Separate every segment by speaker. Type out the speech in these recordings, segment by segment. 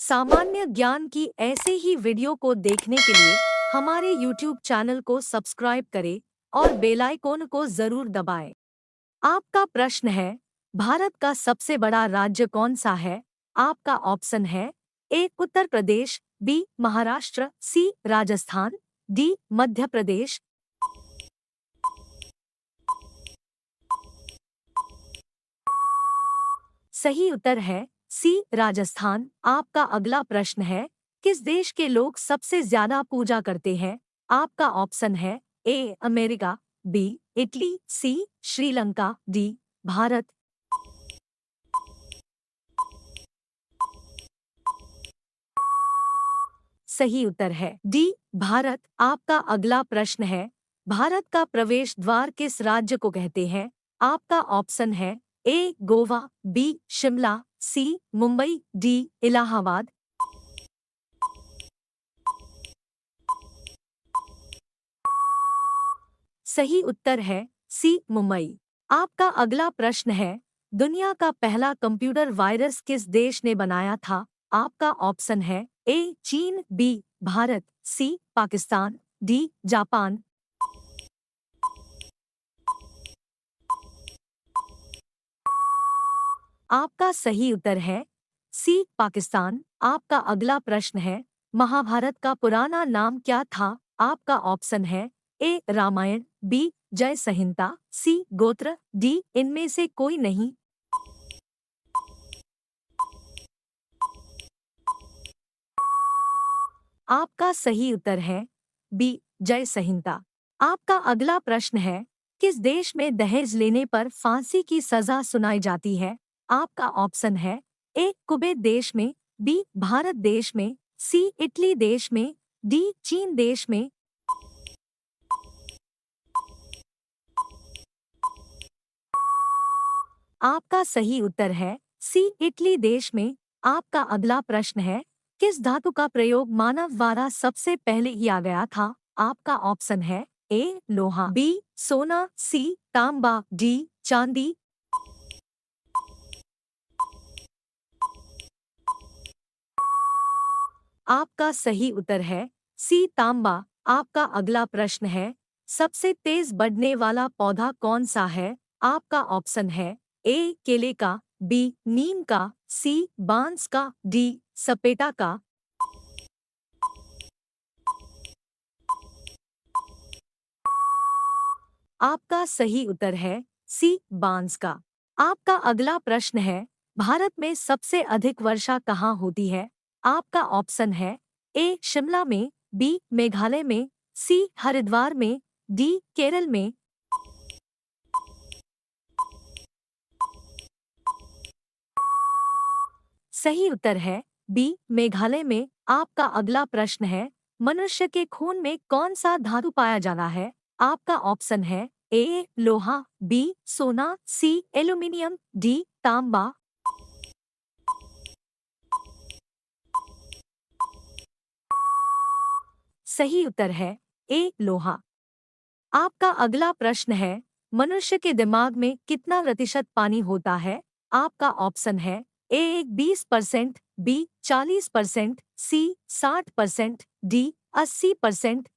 Speaker 1: सामान्य ज्ञान की ऐसे ही वीडियो को देखने के लिए हमारे YouTube चैनल को सब्सक्राइब करें और बेल आइकॉन को जरूर दबाएं। आपका प्रश्न है, भारत का सबसे बड़ा राज्य कौन सा है? आपका ऑप्शन है ए उत्तर प्रदेश, बी महाराष्ट्र, सी राजस्थान, डी मध्य प्रदेश। सही उत्तर है सी राजस्थान। आपका अगला प्रश्न है, किस देश के लोग सबसे ज्यादा पूजा करते हैं? आपका ऑप्शन है A America, B Italy, C Sri Lanka, D Bharat. सही उत्तर है डी भारत। आपका अगला प्रश्न है, भारत का प्रवेश द्वार किस राज्य को कहते हैं? आपका ऑप्शन है ए गोवा, बी शिमला, सी मुंबई, डी इलाहाबाद। सही उत्तर है सी मुंबई। आपका अगला प्रश्न है, दुनिया का पहला कंप्यूटर वायरस किस देश ने बनाया था? आपका ऑप्शन है ए चीन, बी भारत, सी पाकिस्तान, डी जापान। आपका सही उत्तर है सी पाकिस्तान। आपका अगला प्रश्न है, महाभारत का पुराना नाम क्या था? आपका ऑप्शन है ए रामायण, बी जय संहिता, सी गोत्र, डी इनमें से कोई नहीं। आपका सही उत्तर है बी जय संहिता। आपका अगला प्रश्न है, किस देश में दहेज लेने पर फांसी की सजा सुनाई जाती है? आपका ऑप्शन है ए कुवैत देश में, बी भारत देश में, सी इटली देश में, डी चीन देश में। आपका सही उत्तर है सी इटली देश में। आपका अगला प्रश्न है, किस धातु का प्रयोग मानव द्वारा सबसे पहले किया गया था? आपका ऑप्शन है ए लोहा, बी सोना, सी तांबा, डी चांदी। आपका सही उत्तर है सी तांबा। आपका अगला प्रश्न है, सबसे तेज बढ़ने वाला पौधा कौन सा है? आपका ऑप्शन है ए केले का, बी नीम का, सी बांस का, डी सपेटा का। आपका सही उत्तर है सी बांस का। आपका अगला प्रश्न है, भारत में सबसे अधिक वर्षा कहाँ होती है? आपका ऑप्शन है ए शिमला में, बी मेघालय में, सी हरिद्वार में, डी केरल में। सही उत्तर है बी मेघालय में। आपका अगला प्रश्न है, मनुष्य के खून में कौन सा धातु पाया जाता है? आपका ऑप्शन है ए लोहा, बी सोना, सी एल्यूमिनियम, डी तांबा। सही उत्तर है ए लोहा। आपका अगला प्रश्न है, मनुष्य के दिमाग में कितना प्रतिशत पानी होता है? आपका ऑप्शन है ए 20%, बी 40%, सी 60%, डी 80%।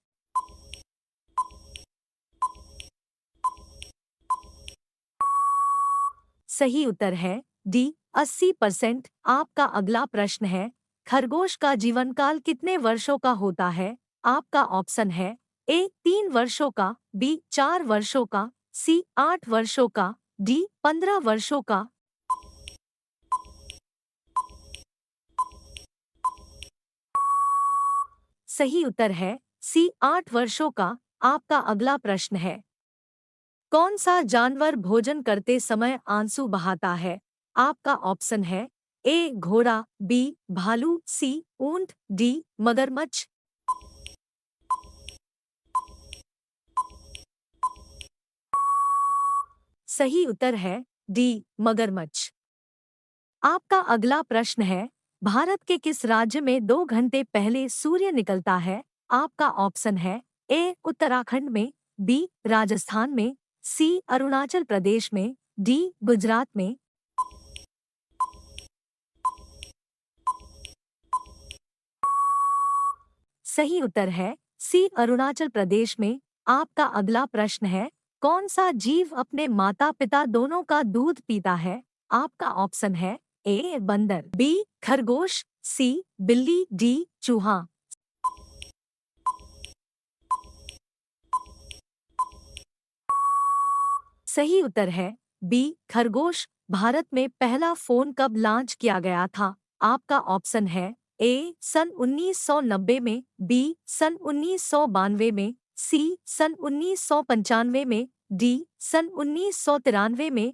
Speaker 1: सही उत्तर है डी 80%। आपका अगला प्रश्न है, खरगोश का जीवन काल कितने वर्षों का होता है? आपका ऑप्शन है ए 3 वर्षों का, बी 4 वर्षों का, सी 8 वर्षों का, डी 15 वर्षों का। सही उत्तर है सी 8 वर्षों का। आपका अगला प्रश्न है, कौन सा जानवर भोजन करते समय आंसू बहाता है? आपका ऑप्शन है ए घोड़ा, बी भालू, सी ऊंट, डी मगरमच्छ। सही उत्तर है डी मगरमच्छ। आपका अगला प्रश्न है, भारत के किस राज्य में 2 घंटे पहले सूर्य निकलता है? आपका ऑप्शन है ए उत्तराखंड में, बी राजस्थान में, सी अरुणाचल प्रदेश में, डी गुजरात में। सही उत्तर है सी अरुणाचल प्रदेश में। आपका अगला प्रश्न है, कौन सा जीव अपने माता पिता दोनों का दूध पीता है? आपका ऑप्शन है ए बंदर, बी खरगोश, सी बिल्ली, डी चूहा। सही उत्तर है बी खरगोश। भारत में पहला फोन कब लॉन्च किया गया था? आपका ऑप्शन है ए सन 1990 में, बी सन 1992 में, सी सन 1995 में, डी सन 1993 में।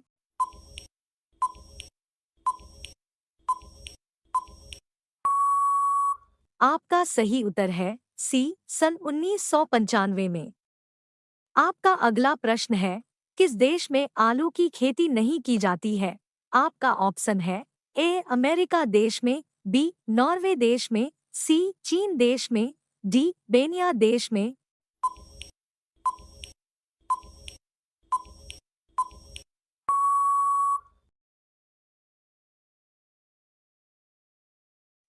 Speaker 1: आपका सही उत्तर है सी सन 1995 में। आपका अगला प्रश्न है, किस देश में आलू की खेती नहीं की जाती है? आपका ऑप्शन है ए अमेरिका देश में, बी नॉर्वे देश में, सी चीन देश में, डी बेनिया देश में।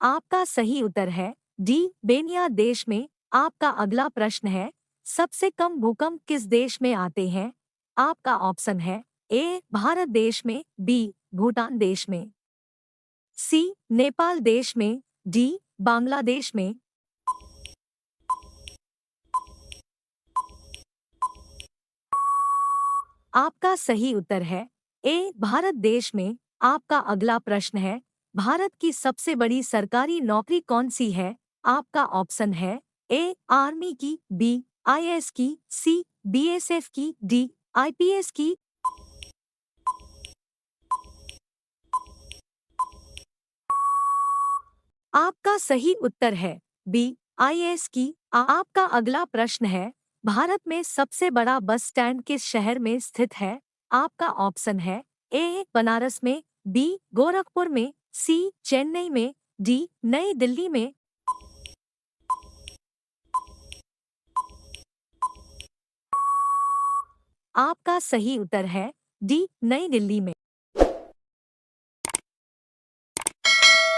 Speaker 1: आपका सही उत्तर है डी बेनिया देश में। आपका अगला प्रश्न है, सबसे कम भूकंप किस देश में आते हैं? आपका ऑप्शन है ए भारत देश में, बी भूटान देश में, सी नेपाल देश में, डी बांग्लादेश में। आपका सही उत्तर है ए भारत देश में। आपका अगला प्रश्न है, भारत की सबसे बड़ी सरकारी नौकरी कौन सी है? आपका ऑप्शन है ए आर्मी की, बी आईएएस की, सी बीएसएफ की, डी आईपीएस की। आपका सही उत्तर है बी आईएएस की। आपका अगला प्रश्न है, भारत में सबसे बड़ा बस स्टैंड किस शहर में स्थित है? आपका ऑप्शन है ए बनारस में, बी गोरखपुर में, सी चेन्नई में, डी नई दिल्ली में। आपका सही उत्तर है डी नई दिल्ली में।